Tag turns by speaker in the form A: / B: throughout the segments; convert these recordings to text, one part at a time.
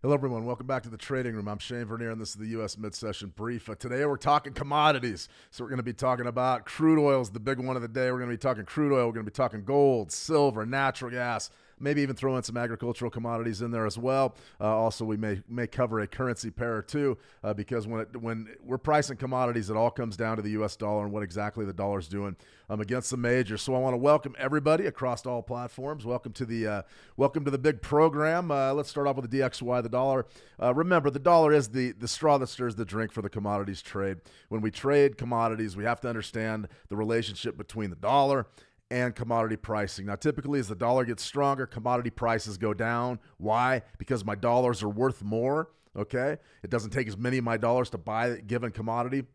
A: Hello, everyone. Welcome back to the Trading Room. I'm Shane Vernier, and this is the U.S. Mid-Session Brief. Today, we're talking commodities. So we're going to be talking about crude oil is the big one of the day. We're going to be talking crude oil. We're going to be talking gold, silver, natural gas, maybe even throw in some agricultural commodities in there as well. Also, we may cover a currency pair or two because when we're pricing commodities, it all comes down to the U.S. dollar and what exactly the dollar's doing against the majors. So I want to welcome everybody across all platforms. Welcome to the big program. Let's start off with the DXY, the dollar. Remember, the dollar is the straw that stirs the drink for the commodities trade. When we trade commodities, we have to understand the relationship between the dollar and commodity pricing. Now, typically, as the dollar gets stronger, commodity prices go down. Why? Because my dollars are worth more, okay? It doesn't take as many of my dollars to buy a given commodity.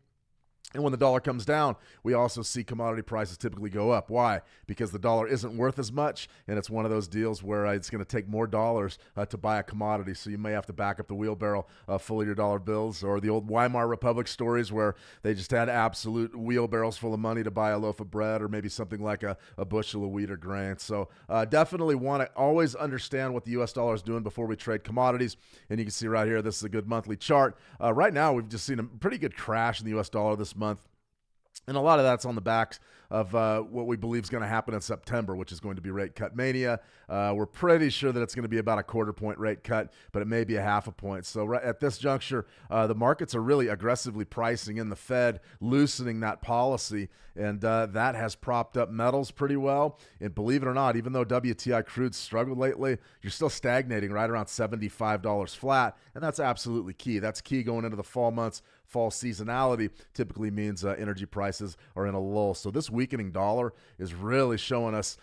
A: And when the dollar comes down, we also see commodity prices typically go up. Why? Because the dollar isn't worth as much, and it's one of those deals where it's going to take more dollars to buy a commodity. So you may have to back up the wheelbarrow full of your dollar bills, or the old Weimar Republic stories where they just had absolute wheelbarrows full of money to buy a loaf of bread or maybe something like a bushel of wheat or grain. So definitely want to always understand what the U.S. dollar is doing before we trade commodities. And you can see right here, this is a good monthly chart. Right now, we've just seen a pretty good crash in the U.S. dollar this month. And a lot of that's on the backs of what we believe is going to happen in September, which is going to be rate cut mania. We're pretty sure that it's going to be about a quarter-point rate cut, but it may be a half a point. So right at this juncture, the markets are really aggressively pricing in the Fed, loosening that policy, and that has propped up metals pretty well. And believe it or not, even though WTI crude struggled lately, you're still stagnating right around $75 flat, and that's absolutely key. That's key going into the fall months. Fall seasonality typically means energy prices are in a lull. So this weakening dollar is really showing us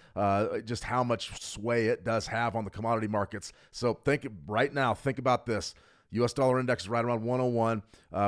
A: just how much sway it does have on the commodity markets. So think about this. U.S. dollar index is right around 101.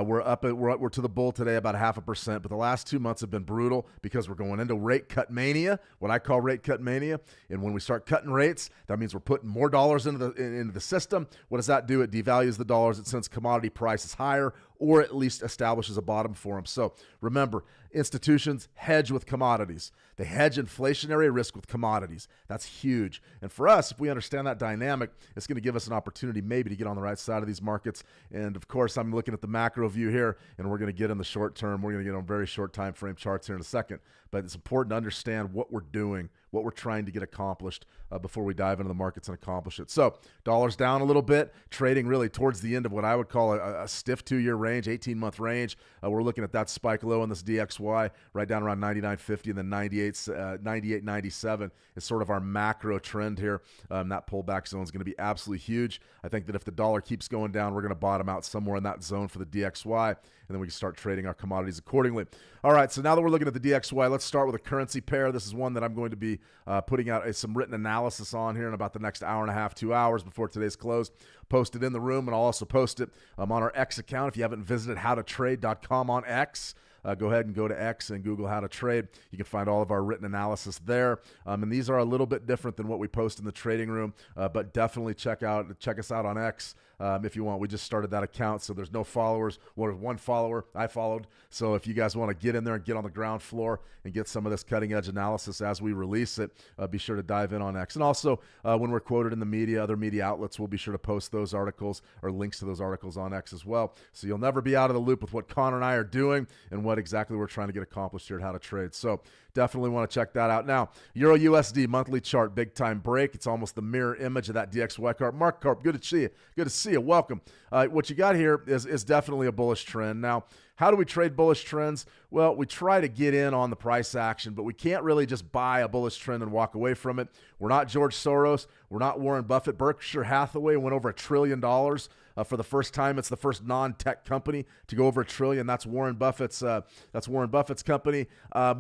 A: We're to the bull today about 0.5%, but the last 2 months have been brutal because we're going into rate cut mania, what I call rate cut mania. And when we start cutting rates, that means we're putting more dollars into the system. What does that do? It devalues the dollars. It sends commodity prices higher, or at least establishes a bottom for them. So remember, institutions hedge with commodities. They hedge inflationary risk with commodities. That's huge. And for us, if we understand that dynamic, it's going to give us an opportunity maybe to get on the right side of these markets. And of course, I'm looking at the macro view here, and we're going to get in the short term. We're going to get on very short time frame charts here in a second. But it's important to understand what we're doing, what we're trying to get accomplished before we dive into the markets and accomplish it. So dollars down a little bit, trading really towards the end of what I would call a stiff 2-year range, 18-month range. We're looking at that spike low in this DXY right down around 99.50, and then 98.97 is sort of our macro trend here. That pullback zone is going to be absolutely huge. I think that if the dollar keeps going down, we're going to bottom out somewhere in that zone for the DXY, and then we can start trading our commodities accordingly. All right, so now that we're looking at the DXY, let's start with a currency pair. This is one that I'm going to be putting out some written analysis on here in about the next hour and a half, 2 hours before today's close. Post it in the room, and I'll also post it on our X account. If you haven't visited howtotrade.com on X, go ahead and go to X and Google how to trade. You can find all of our written analysis there. And these are a little bit different than what we post in the trading room, but definitely check us out on X if you want. We just started that account, so there's no followers. Well, there's one follower I followed. So if you guys want to get in there and get on the ground floor and get some of this cutting edge analysis as we release it, be sure to dive in on X. And also, when we're quoted in the media, other media outlets, we'll be sure to post those articles or links to those articles on X as well. So you'll never be out of the loop with what Connor and I are doing and what exactly we're trying to get accomplished here at How to Trade. So definitely want to check that out. Now, Euro USD monthly chart, big time break. It's almost the mirror image of that DXY chart. Mark Karp, good to see you. Good to see you. Welcome. What you got here is definitely a bullish trend. Now, how do we trade bullish trends? Well, we try to get in on the price action, but we can't really just buy a bullish trend and walk away from it. We're not George Soros. We're not Warren Buffett. Berkshire Hathaway went over $1 trillion for the first time. It's the first non-tech company to go over $1 trillion. That's Warren Buffett's company.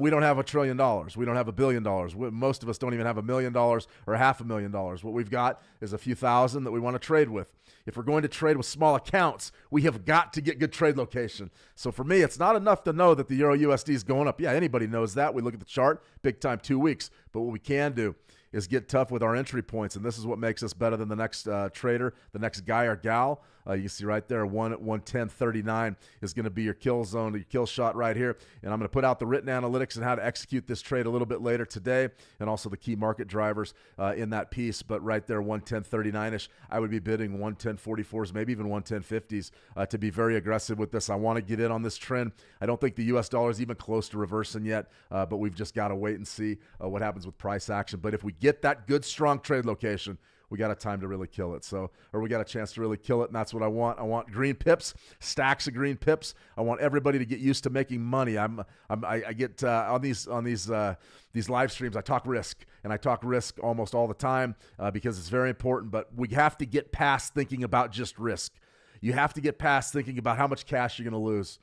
A: We don't have $1 trillion. We don't have $1 billion. Most of us don't even have $1 million or $500,000. What we've got is a few thousand that we want to trade with. If we're going to trade with small accounts, we have got to get good trade location. So for me, it's not enough to know that the Euro USD is going up. Yeah, anybody knows that. We look at the chart, big time 2 weeks. But what we can do is get tough with our entry points, and this is what makes us better than the next trader, the next guy or gal. You can see right there, 110.39 is going to be your kill zone, your kill shot right here. And I'm going to put out the written analytics and how to execute this trade a little bit later today, and also the key market drivers in that piece. But right there, 110.39ish, I would be bidding 110.44s, maybe even 110.50s to be very aggressive with this. I want to get in on this trend. I don't think the U.S. dollar is even close to reversing yet, but we've just got to wait and see what happens with price action. But if we get that good, strong trade location, we got a time to really kill it. Or we got a chance to really kill it, and that's what I want. I want green pips, stacks of green pips. I want everybody to get used to making money. I get on these live streams, I talk risk, and I talk risk almost all the time because it's very important. But we have to get past thinking about just risk. You have to get past thinking about how much cash you're going to lose.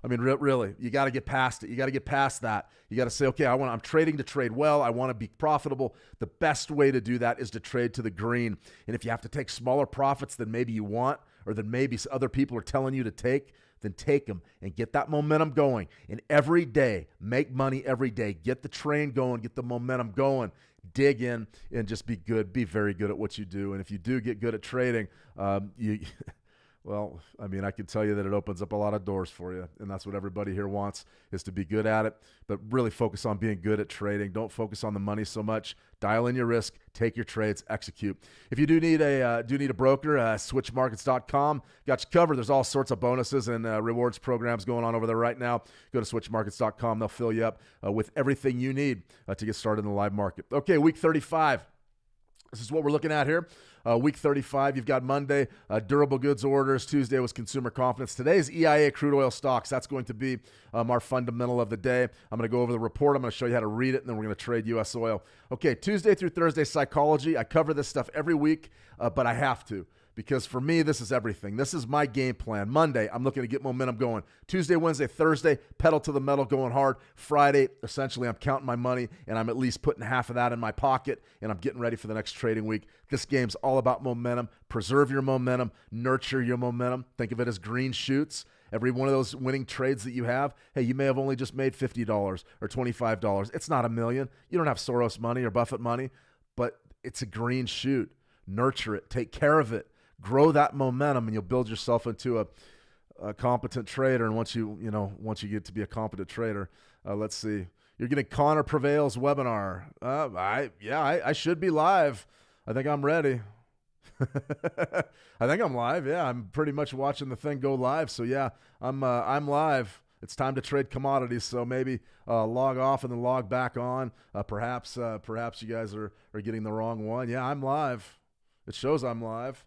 A: I mean, really, you got to get past it. You got to get past that. You got to say, okay, I'm trading to trade well. I want to be profitable. The best way to do that is to trade to the green. And if you have to take smaller profits than maybe you want, or than maybe other people are telling you to take, then take them and get that momentum going. And every day, make money every day. Get the train going. Get the momentum going. Dig in and just be good. Be very good at what you do. And if you do get good at trading, well, I mean, I can tell you that it opens up a lot of doors for you, and that's what everybody here wants, is to be good at it, but really focus on being good at trading. Don't focus on the money so much. Dial in your risk, take your trades, execute. If you do need a broker, switchmarkets.com got you covered. There's all sorts of bonuses and rewards programs going on over there right now. Go to switchmarkets.com. They'll fill you up with everything you need to get started in the live market. Okay, week 35. This is what we're looking at here. Week 35, you've got Monday, durable goods orders. Tuesday was consumer confidence. Today is EIA crude oil stocks. That's going to be our fundamental of the day. I'm going to go over the report. I'm going to show you how to read it, and then we're going to trade U.S. oil. Okay, Tuesday through Thursday, psychology. I cover this stuff every week, but I have to. Because for me, this is everything. This is my game plan. Monday, I'm looking to get momentum going. Tuesday, Wednesday, Thursday, pedal to the metal, going hard. Friday, essentially, I'm counting my money, and I'm at least putting half of that in my pocket, and I'm getting ready for the next trading week. This game's all about momentum. Preserve your momentum. Nurture your momentum. Think of it as green shoots. Every one of those winning trades that you have, hey, you may have only just made $50 or $25. It's not $1 million. You don't have Soros money or Buffett money, but it's a green shoot. Nurture it. Take care of it. Grow that momentum, and you'll build yourself into a competent trader. And once you get to be a competent trader, let's see. You're getting Connor Prevail's webinar. I should be live. I think I'm ready. I think I'm live. Yeah, I'm pretty much watching the thing go live. So yeah, I'm live. It's time to trade commodities. So maybe log off and then log back on. Perhaps you guys are getting the wrong one. Yeah, I'm live. It shows I'm live.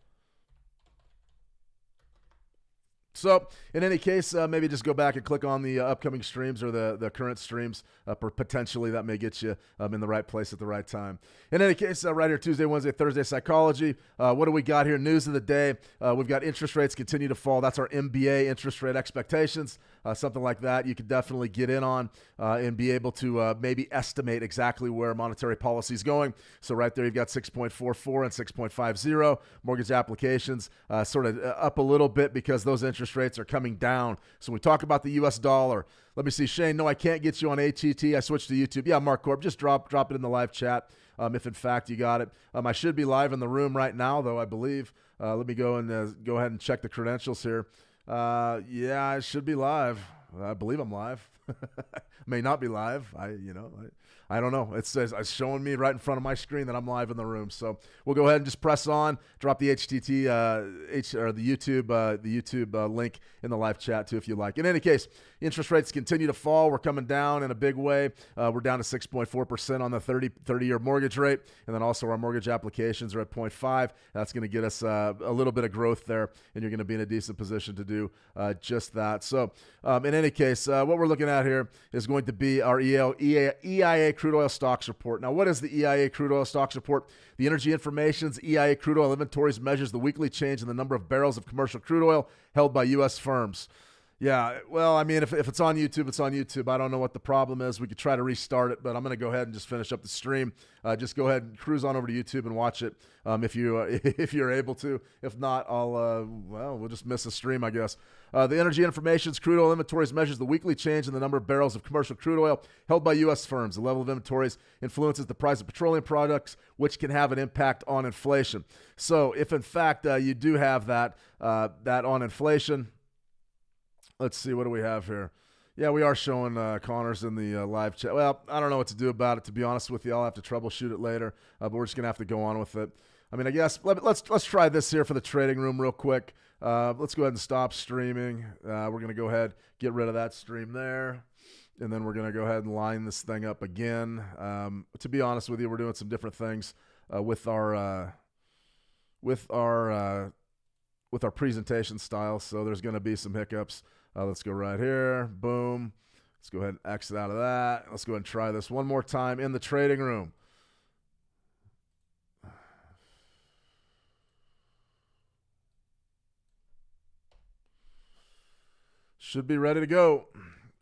A: So in any case, maybe just go back and click on the upcoming streams or the current streams. Potentially that may get you in the right place at the right time. In any case, right here, Tuesday, Wednesday, Thursday, psychology. What do we got here? News of the day. We've got interest rates continue to fall. That's our MBA interest rate expectations. Something like that you could definitely get in on and be able to maybe estimate exactly where monetary policy is going. So right there, you've got 6.44 and 6.50. Mortgage applications sort of up a little bit because those interest rates are coming down. So when we talk about the U.S. dollar, let me see. Shane, no, I can't get you on HET. I switched to YouTube. Yeah, Mark Corp, just drop it in the live chat if in fact you got it. I should be live in the room right now, though, I believe. Let me go ahead and check the credentials here. Yeah, I should be live. I believe I'm live. May not be live. I don't know. It's showing me right in front of my screen that I'm live in the room. So we'll go ahead and just press on. Drop the HTT or the YouTube link in the live chat too if you like. In any case, interest rates continue to fall. We're coming down in a big way. We're down to 6.4% on the 30-year mortgage rate, and then also our mortgage applications are at 0.5. That's going to get us a little bit of growth there, and you're going to be in a decent position to do just that. So in any case, what we're looking at here is going to be our EIA Crude Oil Stocks Report. Now, what is the EIA Crude Oil Stocks Report? The Energy Information's EIA Crude Oil Inventories measures the weekly change in the number of barrels of commercial crude oil held by U.S. firms. Yeah, well, I mean, if it's on YouTube, it's on YouTube. I don't know what the problem is. We could try to restart it, but I'm going to go ahead and just finish up the stream. Just go ahead and cruise on over to YouTube and watch it if you if you're able to. If not, we'll just miss a stream, I guess. The Energy Information's Crude Oil Inventories measures the weekly change in the number of barrels of commercial crude oil held by U.S. firms. The level of inventories influences the price of petroleum products, which can have an impact on inflation. So, if in fact you do have that on inflation. Let's see, what do we have here? Yeah, we are showing Connors in the live chat. Well, I don't know what to do about it, to be honest with you. I'll have to troubleshoot it later, but we're just going to have to go on with it. I mean, I guess let's try this here for the trading room real quick. Let's go ahead and stop streaming. We're going to go ahead, get rid of that stream there, and then we're going to go ahead and line this thing up again. To be honest with you, we're doing some different things with our presentation style, so there's going to be some hiccups. Let's go right here. Boom. Let's go ahead and exit out of that. Let's go ahead and try this one more time in the trading room. Should be ready to go.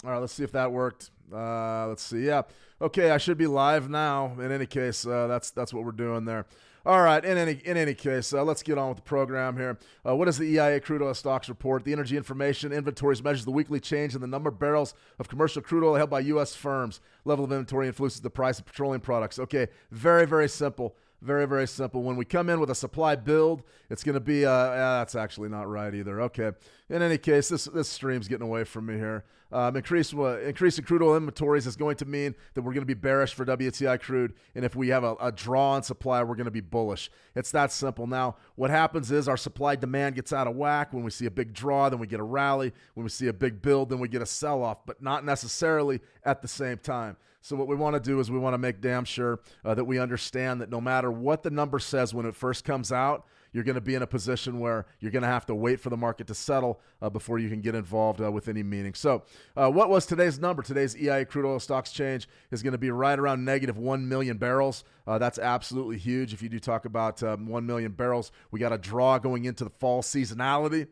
A: All right, let's see if that worked. Let's see. Yeah. Okay, I should be live now. In any case, that's what we're doing there. All right, in any case, let's get on with the program here. What is the EIA Crude Oil Stocks Report? The Energy Information Inventories measures the weekly change in the number of barrels of commercial crude oil held by U.S. firms. Level of inventory influences the price of petroleum products. Okay, very, very simple. Very, very simple. When we come in with a supply build, it's going to be, that's actually not right either. Okay. In any case, this stream's getting away from me here. Increasing crude oil inventories is going to mean that we're going to be bearish for WTI crude. And if we have a draw on supply, we're going to be bullish. It's that simple. Now, what happens is our supply demand gets out of whack. When we see a big draw, then we get a rally. When we see a big build, then we get a sell-off, but not necessarily at the same time. So what we want to do is we want to make damn sure that we understand that no matter what the number says when it first comes out, you're going to be in a position where you're going to have to wait for the market to settle before you can get involved with any meaning. So what was today's number? Today's EIA crude oil stocks change is going to be right around negative 1 million barrels. That's absolutely huge. If you do talk about 1 million barrels, we got a draw going into the fall seasonality.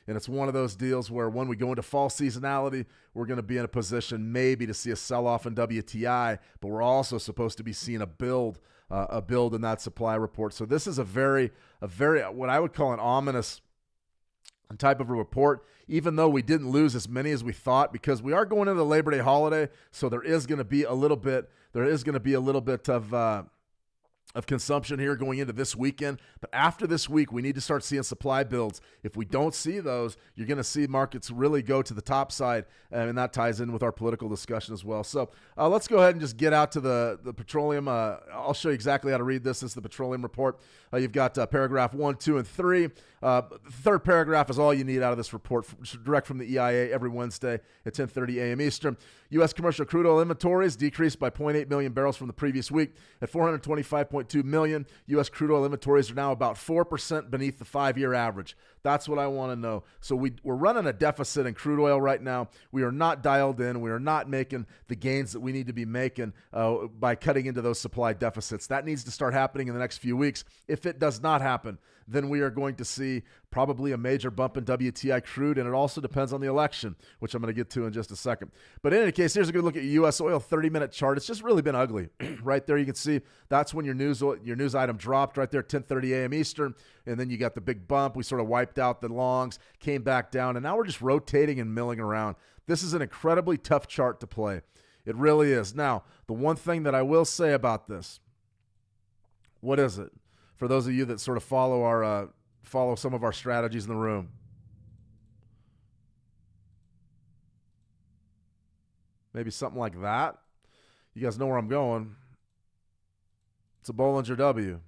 A: And it's one of those deals where when we go into fall seasonality, we're going to be in a position maybe to see a sell-off in WTI, but we're also supposed to be seeing a build in that supply report. So this is a very what I would call an ominous type of a report, even though we didn't lose as many as we thought, because we are going into the Labor Day holiday. So there is going to be a little bit of consumption here going into this weekend. But after this week, we need to start seeing supply builds. If we don't see those, you're going to see markets really go to the top side, and that ties in with our political discussion as well. So let's go ahead and just get out to the petroleum. I'll show you exactly how to read this. This is the petroleum report. You've got paragraph 1, 2, and 3. The third paragraph is all you need out of this report, direct from the EIA every Wednesday at 10:30 a.m. Eastern. U.S. commercial crude oil inventories decreased by 0.8 million barrels from the previous week at 425.2 million. U.S. crude oil inventories are now about 4% beneath the 5-year average. That's what I want to know. So we're running a deficit in crude oil right now. We are not dialed in. We are not making the gains that we need to be making by cutting into those supply deficits. That needs to start happening in the next few weeks. If it does not happen, then we are going to see probably a major bump in WTI crude, and it also depends on the election, which I'm going to get to in just a second. But in any case, here's a good look at U.S. oil 30-minute chart. It's just really been ugly. Right there you can see that's when your news item dropped right there, 10:30 a.m. Eastern, and then you got the big bump. We sort of wiped out the longs, came back down, and now we're just rotating and milling around. This is an incredibly tough chart to play. It really is. Now, the one thing that I will say about this, what is it? For those of you that sort of follow some of our strategies in the room. Maybe something like that. You guys know where I'm going. It's a Bollinger W.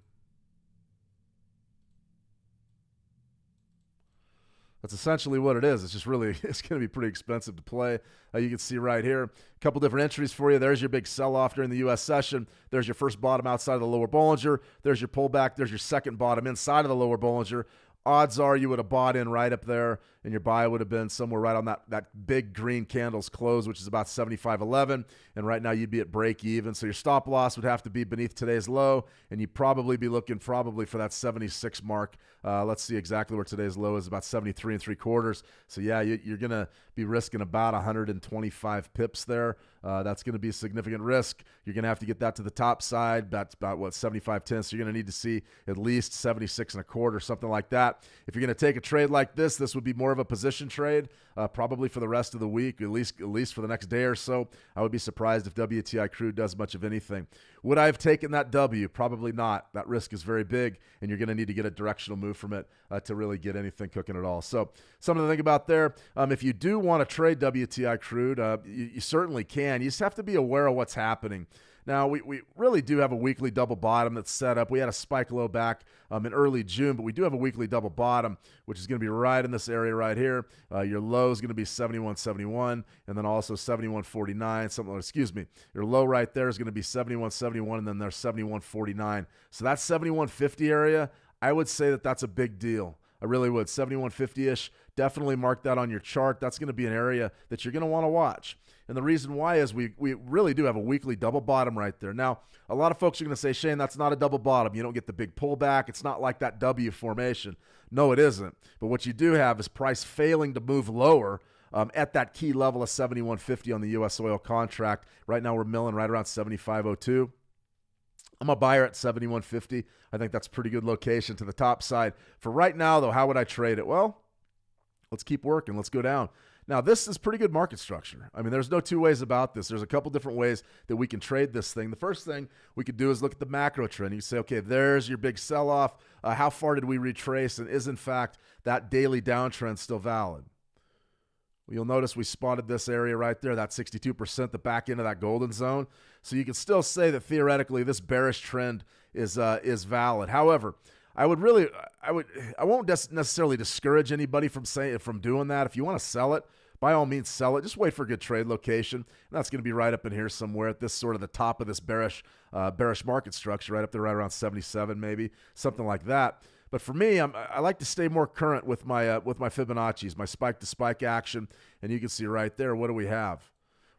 A: That's essentially what it is. It's just really, it's going to be pretty expensive to play. You can see right here, a couple different entries for you. There's your big sell-off during the U.S. session. There's your first bottom outside of the lower Bollinger. There's your pullback. There's your second bottom inside of the lower Bollinger. Odds are you would have bought in right up there and your buy would have been somewhere right on that big green candle's close, which is about 75.11, and right now you'd be at break even. So your stop loss would have to be beneath today's low, and you'd probably be looking for that 76 mark. Let's see exactly where today's low is, about 73 3/4. So yeah, you're going to be risking about 125 pips there. That's going to be a significant risk. You're going to have to get that to the top side. That's about 75.10. So you're going to need to see at least 76 1/4, something like that. If you're going to take a trade like this would be more of a position trade, probably for the rest of the week, at least for the next day or so. I would be surprised if WTI crude does much of anything. Would I have taken that W? Probably not. That risk is very big, and you're going to need to get a directional move from it to really get anything cooking at all. So something to think about there. If you do want to trade WTI crude, you certainly can. You just have to be aware of what's happening. Now, we really do have a weekly double bottom that's set up. We had a spike low back in early June, but we do have a weekly double bottom, which is going to be right in this area right here. Your low is going to be 71.71, and then also 71.49. Your low right there is going to be 71.71, and then there's 71.49. So that 71.50 area, I would say that's a big deal. I really would. 71.50-ish. Definitely mark that on your chart. That's going to be an area that you're going to want to watch. And the reason why is we really do have a weekly double bottom right there. Now, a lot of folks are going to say, Shane, that's not a double bottom. You don't get the big pullback. It's not like that W formation. No, it isn't. But what you do have is price failing to move lower at that key level of 71.50 on the U.S. oil contract. Right now we're milling right around 75.02. I'm a buyer at 71.50. I think that's a pretty good location to the top side. For right now, though, how would I trade it? Well, let's keep working. Let's go down. Now, this is pretty good market structure. I mean, there's no two ways about this. There's a couple different ways that we can trade this thing. The first thing we could do is look at the macro trend. You say, okay, there's your big sell-off. How far did we retrace? And is, in fact, that daily downtrend still valid? Well, you'll notice we spotted this area right there, that 62%, the back end of that golden zone. So you can still say that theoretically this bearish trend is valid. However, I won't necessarily discourage anybody from doing that. If you want to sell it, by all means sell it. Just wait for a good trade location. And that's going to be right up in here somewhere at this sort of the top of this bearish market structure, right up there, right around 77 maybe, something like that. But for me, I like to stay more current with my Fibonacci's, my spike to spike action. And you can see right there, what do we have?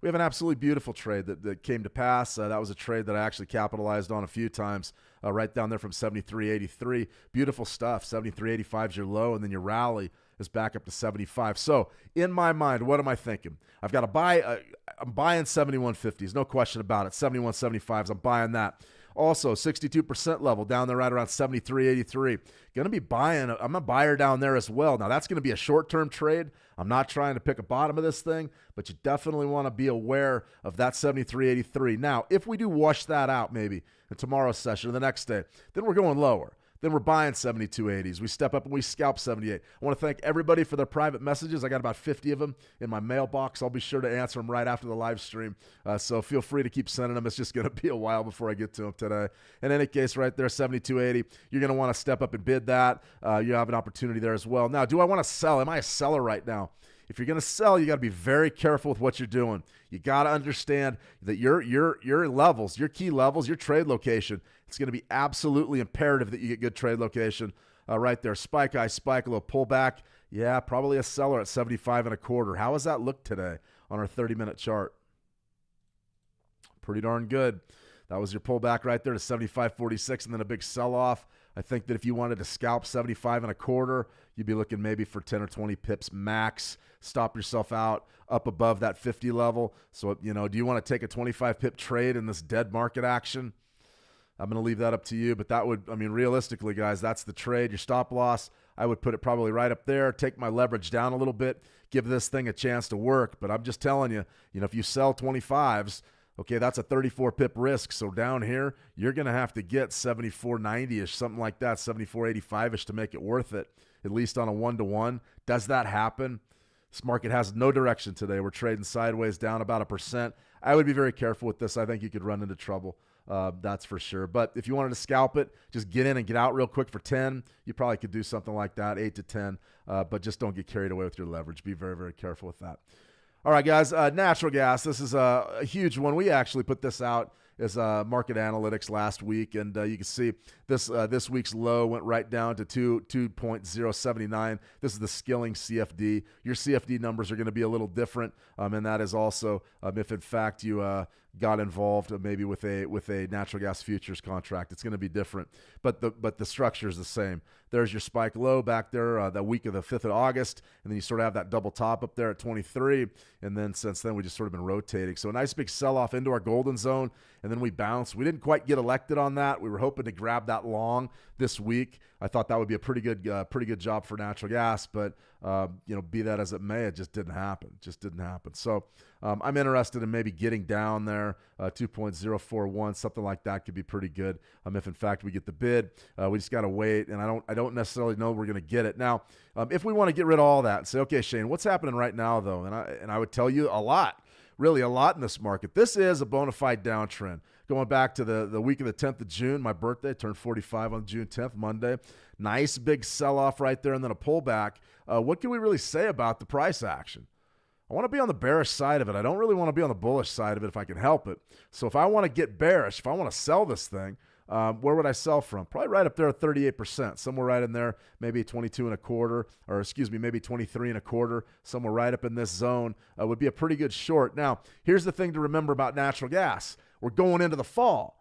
A: We have an absolutely beautiful trade that came to pass. That was a trade that I actually capitalized on a few times, right down there from 73.83. Beautiful stuff. 73.85 is your low, and then your rally is back up to 75. So in my mind, what am I thinking? I've got to buy. I'm buying 71.50s, no question about it. 71.75s, I'm buying that. Also, 62% level down there right around 73.83. Going to be buying. I'm a buyer down there as well. Now, that's going to be a short-term trade. I'm not trying to pick a bottom of this thing, but you definitely want to be aware of that 73.83. Now, if we do wash that out maybe in tomorrow's session or the next day, then we're going lower. Then we're buying 72.80s. We step up and we scalp 78. I want to thank everybody for their private messages. I got about 50 of them in my mailbox. I'll be sure to answer them right after the live stream. So feel free to keep sending them. It's just going to be a while before I get to them today. In any case, right there, 72.80. You're going to want to step up and bid that. You have an opportunity there as well. Now, do I want to sell? Am I a seller right now? If you're going to sell, you got to be very careful with what you're doing. You got to understand that your levels, your key levels, your trade location, it's going to be absolutely imperative that you get good trade location right there. Spike, a little pullback. Yeah, probably a seller at 75.25. How does that look today on our 30-minute chart? Pretty darn good. That was your pullback right there to 75.46 and then a big sell-off. I think that if you wanted to scalp 75.25, you'd be looking maybe for 10 or 20 pips max. Stop yourself out up above that 50 level. So, do you want to take a 25 pip trade in this dead market action? I'm going to leave that up to you, but realistically, guys, that's the trade. Your stop loss, I would put it probably right up there, take my leverage down a little bit, give this thing a chance to work. But I'm just telling you, if you sell 25s, okay, that's a 34 pip risk. So down here, you're going to have to get 74.90-ish, something like that, 74.85-ish to make it worth it, at least on a one-to-one. Does that happen? This market has no direction today. We're trading sideways down about 1%. I would be very careful with this. I think you could run into trouble. That's for sure. But if you wanted to scalp it, just get in and get out real quick for 10. You probably could do something like that, 8 to 10. But just don't get carried away with your leverage. Be very, very careful with that. All right, guys, natural gas. This is a huge one. We actually put this out as market analytics last week, and you can see this week's low went right down to 2.079. This is the Skilling CFD. Your CFD numbers are going to be a little different, and that is also if in fact you got involved maybe with a natural gas futures contract. It's going to be different, but the structure is the same. There's your spike low back there that week of the 5th of August, and then you sort of have that double top up there at 23, and then since then we just sort of been rotating. So a nice big sell-off into our golden zone, and then we bounced. We didn't quite get elected on that. We were hoping to grab that long this week. I thought that would be a pretty good job for natural gas, but be that as it may, it just didn't happen. So I'm interested in maybe getting down there, 2.041, something like that could be pretty good. If in fact we get the bid, we just got to wait, and I don't necessarily know we're going to get it. Now, if we want to get rid of all that and say, okay, Shane, what's happening right now though? And I would tell you a lot. Really a lot in this market. This is a bona fide downtrend. Going back to the week of the 10th of June, my birthday, turned 45 on June 10th, Monday. Nice big sell-off right there and then a pullback. What can we really say about the price action? I want to be on the bearish side of it. I don't really want to be on the bullish side of it if I can help it. So if I want to get bearish, if I want to sell this thing, where would I sell from? Probably right up there at 38%, somewhere right in there, maybe 22.25, or excuse me, maybe 23.25, somewhere right up in this zone would be a pretty good short. Now, here's the thing to remember about natural gas. We're going into the fall.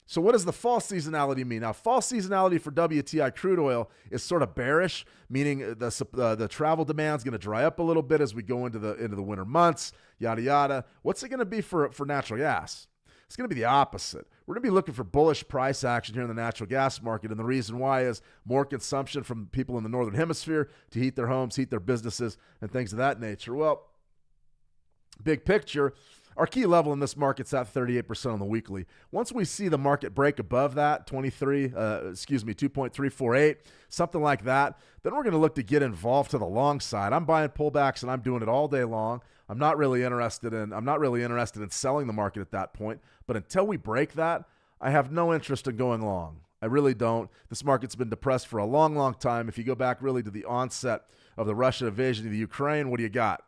A: So what does the fall seasonality mean? Now, fall seasonality for WTI crude oil is sort of bearish, meaning the travel demand is going to dry up a little bit as we go into the winter months, yada, yada. What's it going to be for natural gas? It's going to be the opposite. We're going to be looking for bullish price action here in the natural gas market, and the reason why is more consumption from people in the northern hemisphere to heat their homes, heat their businesses, and things of that nature. Well, big picture, our key level in this market's at 38% on the weekly. Once we see the market break above that, 2.348, something like that, then we're going to look to get involved to the long side. I'm buying pullbacks and I'm doing it all day long. I'm not really interested in selling the market at that point. But until we break that, I have no interest in going long. I really don't. This market's been depressed for a long, long time. If you go back really to the onset of the Russian invasion of the Ukraine, what do you got?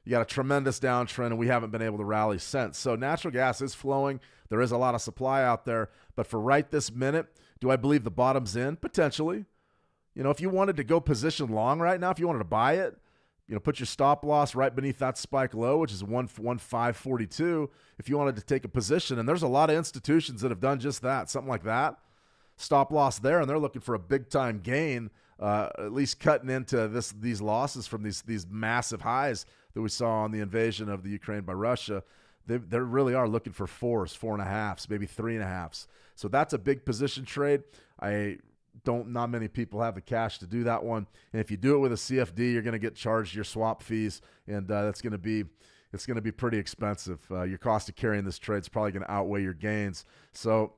A: You got a tremendous downtrend, and we haven't been able to rally since. So natural gas is flowing. There is a lot of supply out there. But for right this minute, do I believe the bottom's in? Potentially. If you wanted to go position long right now, if you wanted to buy it, put your stop loss right beneath that spike low, which is 115.42. If you wanted to take a position, and there's a lot of institutions that have done just that, something like that, stop loss there, and they're looking for a big-time gain, at least cutting into these losses from these massive highs that we saw on the invasion of the Ukraine by Russia. They really are looking for 4s, 4.5s, maybe 3.5s. So that's a big position trade. Not many people have the cash to do that one. And if you do it with a CFD, you're going to get charged your swap fees, and it's going to be pretty expensive. Your cost of carrying this trade is probably going to outweigh your gains. So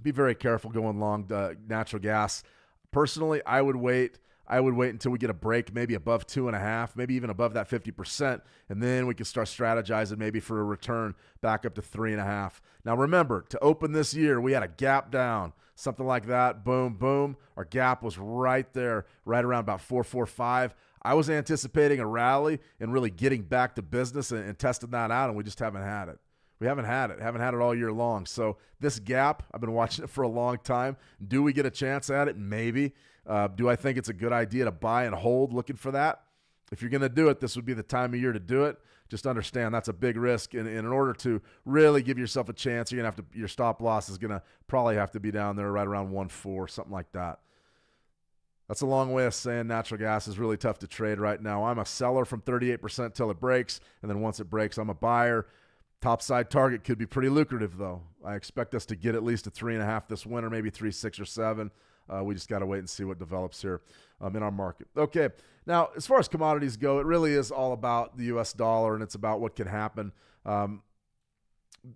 A: be very careful going long natural gas. Personally, I would wait until we get a break, maybe above 2.5, maybe even above that 50%, and then we can start strategizing maybe for a return back up to 3.5. Now remember, to open this year, we had a gap down, something like that, boom, boom. Our gap was right there, right around about 445. I was anticipating a rally and really getting back to business and testing that out, and we just haven't had it. We haven't had it all year long. So this gap, I've been watching it for a long time. Do we get a chance at it? Maybe. Do I think it's a good idea to buy and hold looking for that? If you're going to do it, this would be the time of year to do it. Just understand that's a big risk. And in order to really give yourself a chance, you're going to have to, your stop loss is going to probably have to be down there right around 1.4, something like that. That's a long way of saying natural gas is really tough to trade right now. I'm a seller from 38% till it breaks. And then once it breaks, I'm a buyer. Topside target could be pretty lucrative, though. I expect us to get at least a 3.5 this winter, maybe 3.6 or 7. We just got to wait and see what develops here in our market. Okay, now as far as commodities go, it really is all about the U.S. dollar, and it's about what can happen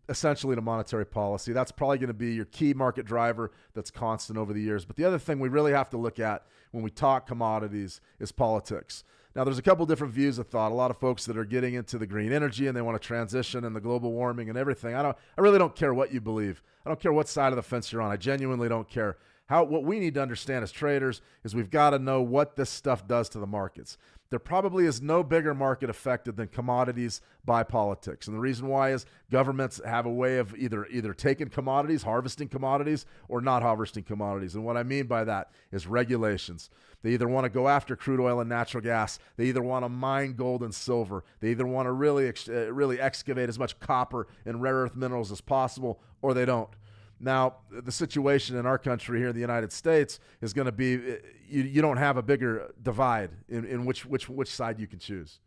A: essentially to monetary policy. That's probably going to be your key market driver that's constant over the years. But the other thing we really have to look at when we talk commodities is politics. Now, there's a couple different views of thought. A lot of folks that are getting into the green energy and they want to transition and the global warming and everything. I really don't care what you believe. I don't care what side of the fence you're on. I genuinely don't care. What we need to understand as traders is we've got to know what this stuff does to the markets. there probably is no bigger market affected than commodities by politics. And the reason why is governments have a way of either taking commodities, harvesting commodities, or not harvesting commodities. And what I mean by that is regulations. They either want to go after crude oil and natural gas. They either want to mine gold and silver. They either want to really excavate as much copper and rare earth minerals as possible, or they don't. Now, the situation in our country here in the United States is going to be you don't have a bigger divide in which side you can choose.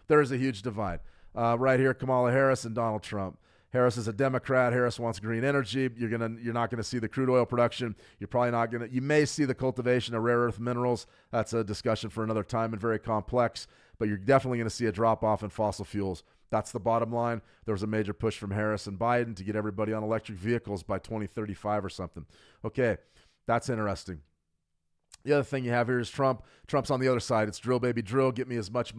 A: There is a huge divide. Right here, Kamala Harris and Donald Trump. Harris is a Democrat. Harris wants green energy. You're not going to see the crude oil production. You're probably not going to. You may see the cultivation of rare earth minerals. That's a discussion for another time and very complex. But you're definitely going to see a drop off in fossil fuels. That's the bottom line. There was a major push from Harris and Biden to get everybody on electric vehicles by 2035 or something. Okay, that's interesting. The other thing you have here is Trump. Trump's on the other side. It's drill, baby, drill. Give me as much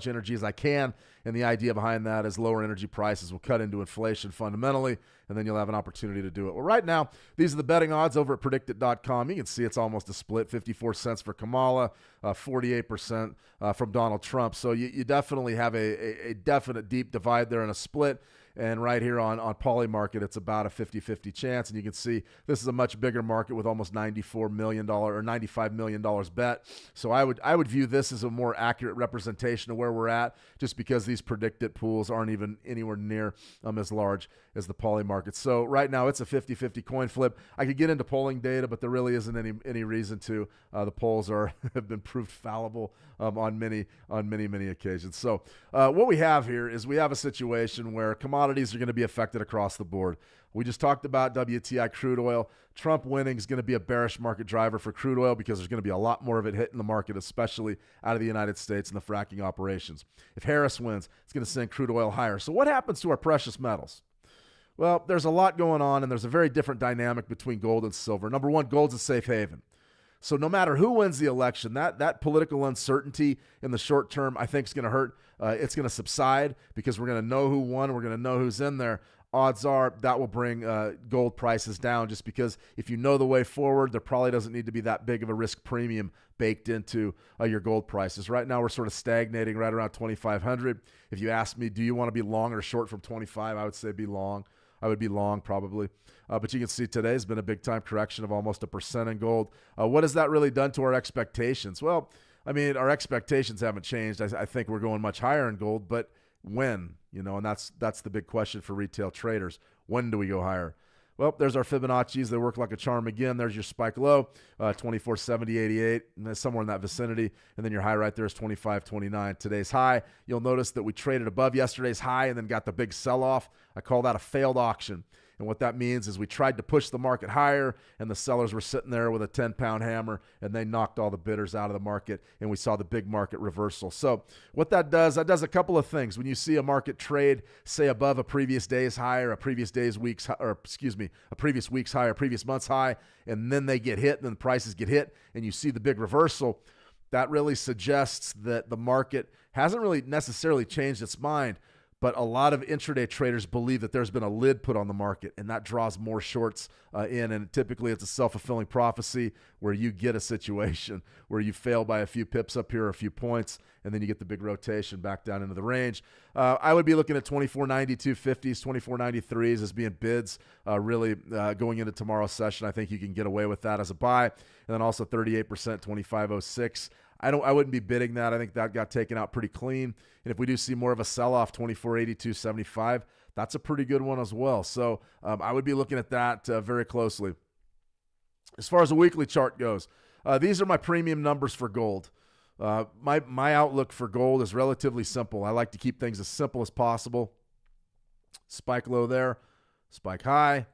A: energy as I can. And the idea behind that is lower energy prices will cut into inflation fundamentally, and then you'll have an opportunity to do it. Well, right now, these are the betting odds over at predictit.com. You can see it's almost a split, 54 cents for Kamala, 48% from Donald Trump. So you definitely have a definite deep divide there and a split. And right here on Polymarket, it's about a 50-50 chance. And you can see this is a much bigger market with almost $94 million or $95 million bet. So I would view this as a more accurate representation of where we're at, just because these predicted pools aren't even anywhere near as large as the Polymarket. So right now it's a 50-50 coin flip. I could get into polling data, but there really isn't any reason to. The polls have been proved fallible on many occasions. So what we have here is we have a situation where commodities are going to be affected across the board. We just talked about WTI crude oil. Trump winning is going to be a bearish market driver for crude oil because there's going to be a lot more of it hitting the market, especially out of the United States and the fracking operations. If Harris wins, it's going to send crude oil higher. So what happens to our precious metals? Well, there's a lot going on, and there's a very different dynamic between gold and silver. Number one, gold's a safe haven. So no matter who wins the election, that political uncertainty in the short term, I think, is going to hurt. It's going to subside because we're going to know who won. We're going to know who's in there. Odds are that will bring gold prices down, just because if you know the way forward, there probably doesn't need to be that big of a risk premium baked into your gold prices. Right now, we're sort of stagnating right around 2,500. If you ask me, do you want to be long or short from 25? I would say be long. I would be long probably. But you can see today has been a big-time correction of almost 1% in gold. What has that really done to our expectations? Well, I mean, our expectations haven't changed. I think we're going much higher in gold, but when? And that's the big question for retail traders. When do we go higher? Well, there's our Fibonacci's. They work like a charm again. There's your spike low, 24.7088, and somewhere in that vicinity. And then your high right there is 25.29. Today's high, you'll notice that we traded above yesterday's high and then got the big sell-off. I call that a failed auction. And what that means is we tried to push the market higher, and the sellers were sitting there with a 10-pound hammer, and they knocked all the bidders out of the market, and we saw the big market reversal. So what that does a couple of things. When you see a market trade, say, above a previous day's high or a previous week's high, or a previous month's high, and then they get hit, and then the prices get hit, and you see the big reversal, that really suggests that the market hasn't really necessarily changed its mind. But a lot of intraday traders believe that there's been a lid put on the market, and that draws more shorts in. And typically it's a self-fulfilling prophecy where you get a situation where you fail by a few pips up here or a few points, and then you get the big rotation back down into the range. I would be looking at 24.90, 250s, 24.93s as being bids really going into tomorrow's session. I think you can get away with that as a buy. And then also 38%, 25.06. I wouldn't be bidding that. I think that got taken out pretty clean. And if we do see more of a sell-off, 24.8275, that's a pretty good one as well. So I would be looking at that very closely. As far as the weekly chart goes, these are my premium numbers for gold. My outlook for gold is relatively simple. I like to keep things as simple as possible. Spike low there, spike high,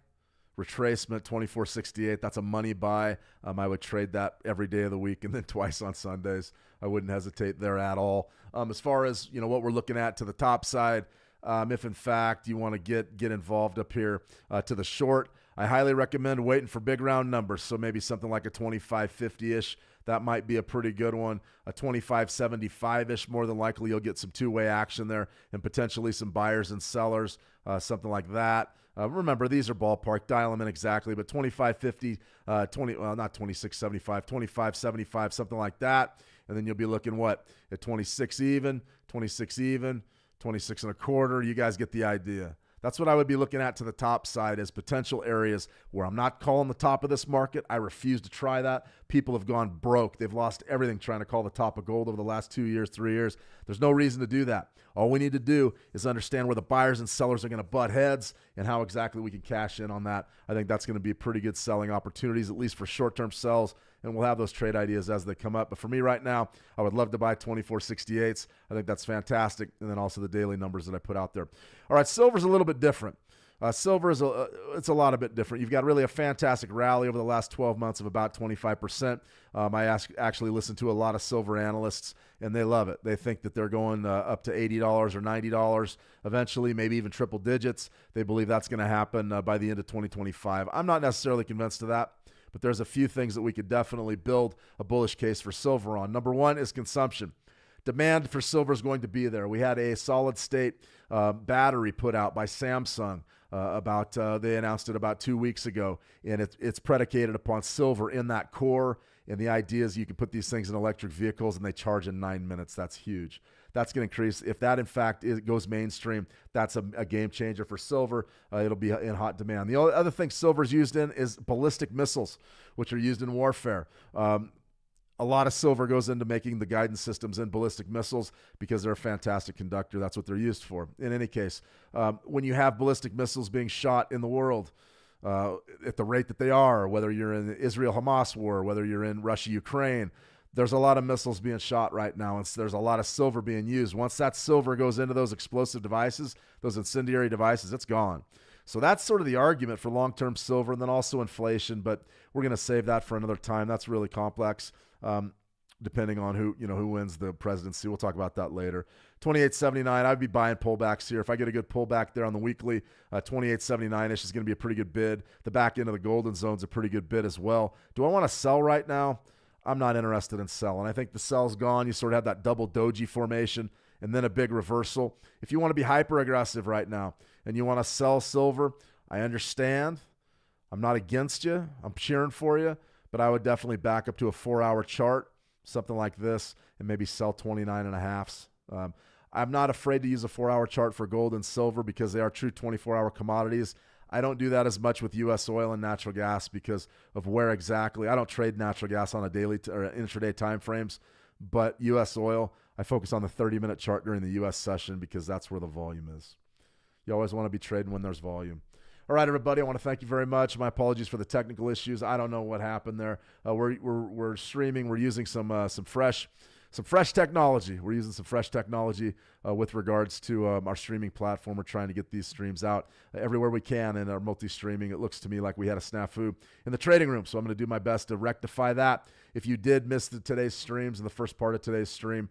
A: retracement 24.68. That's a money buy. I would trade that every day of the week and then twice on Sundays. I wouldn't hesitate there at all. As far as what we're looking at to the top side, if in fact you want to get involved up here to the short, I highly recommend waiting for big round numbers. So maybe something like a 25.50-ish. That might be a pretty good one. A 25.75-ish, more than likely you'll get some two-way action there and potentially some buyers and sellers, something like that. Remember, these are ballpark. Dial them in exactly, but 25.50, not 26.75, 25.75, something like that. and then you'll be looking what? At 26 even, 26 even, 26 and a quarter. You guys get the idea. That's what I would be looking at to the top side as potential areas where I'm not calling the top of this market. I refuse to try that. People have gone broke. They've lost everything trying to call the top of gold over the last 2 years, 3 years. There's no reason to do that. All we need to do is understand where the buyers and sellers are going to butt heads and how exactly we can cash in on that. I think that's going to be pretty good selling opportunities, at least for short-term sells, and we'll have those trade ideas as they come up. But for me right now, I would love to buy 2468s. I think that's fantastic, and then also the daily numbers that I put out there. All right, silver's a little bit different. Silver is it's a lot a bit different. You've got really a fantastic rally over the last 12 months of about 25%. I actually listen to a lot of silver analysts, and they love it. They think that they're going up to $80 or $90 eventually, maybe even triple digits. They believe that's going to happen by the end of 2025. I'm not necessarily convinced of that, but there's a few things that we could definitely build a bullish case for silver on. Number one is consumption. Demand for silver is going to be there. We had a solid state battery put out by Samsung they announced it about 2 weeks ago, and it's predicated upon silver in that core. And the idea is you can put these things in electric vehicles and they charge in 9 minutes. That's huge. That's going to increase. If that, in fact, goes mainstream, that's a game changer for silver. It'll be in hot demand. The other thing silver is used in is ballistic missiles, which are used in warfare. A lot of silver goes into making the guidance systems in ballistic missiles because they're a fantastic conductor. That's what they're used for. In any case, when you have ballistic missiles being shot in the world at the rate that they are, whether you're in the Israel-Hamas war, whether you're in Russia-Ukraine, there's a lot of missiles being shot right now, and there's a lot of silver being used. Once that silver goes into those explosive devices, those incendiary devices, it's gone. So that's sort of the argument for long-term silver, and then also inflation, but we're going to save that for another time. That's really complex, depending on who wins the presidency. We'll talk about that later. 28.79, I'd be buying pullbacks here. If I get a good pullback there on the weekly, 28.79-ish is going to be a pretty good bid. The back end of the golden zone is a pretty good bid as well. Do I want to sell right now? I'm not interested in selling. I think the sell's gone. You sort of have that double doji formation and then a big reversal. If you want to be hyper aggressive right now and you want to sell silver, I understand. I'm not against you. I'm cheering for you, but I would definitely back up to a 4-hour chart, something like this, and maybe sell 29.5s. I'm not afraid to use a 4-hour chart for gold and silver because they are true 24-hour commodities. I don't do that as much with U.S. oil and natural gas because of where exactly. I don't trade natural gas on a daily or intraday time frames, but U.S. oil, I focus on the 30-minute chart during the U.S. session because that's where the volume is. You always want to be trading when there's volume. All right, everybody, I want to thank you very much. My apologies for the technical issues. I don't know what happened there. We're streaming. We're using some fresh technology. We're using some fresh technology with regards to our streaming platform. We're trying to get these streams out everywhere we can in our multi-streaming. It looks to me like we had a snafu in the trading room, so I'm going to do my best to rectify that. If you did miss today's streams and the first part of today's stream,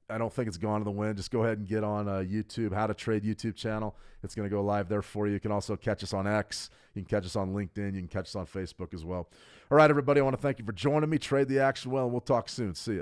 A: I don't think it's gone to the wind. Just go ahead and get on YouTube, How to Trade YouTube channel. It's going to go live there for you. You can also catch us on X. You can catch us on LinkedIn. You can catch us on Facebook as well. All right, everybody, I want to thank you for joining me. Trade the action well, and we'll talk soon. See ya.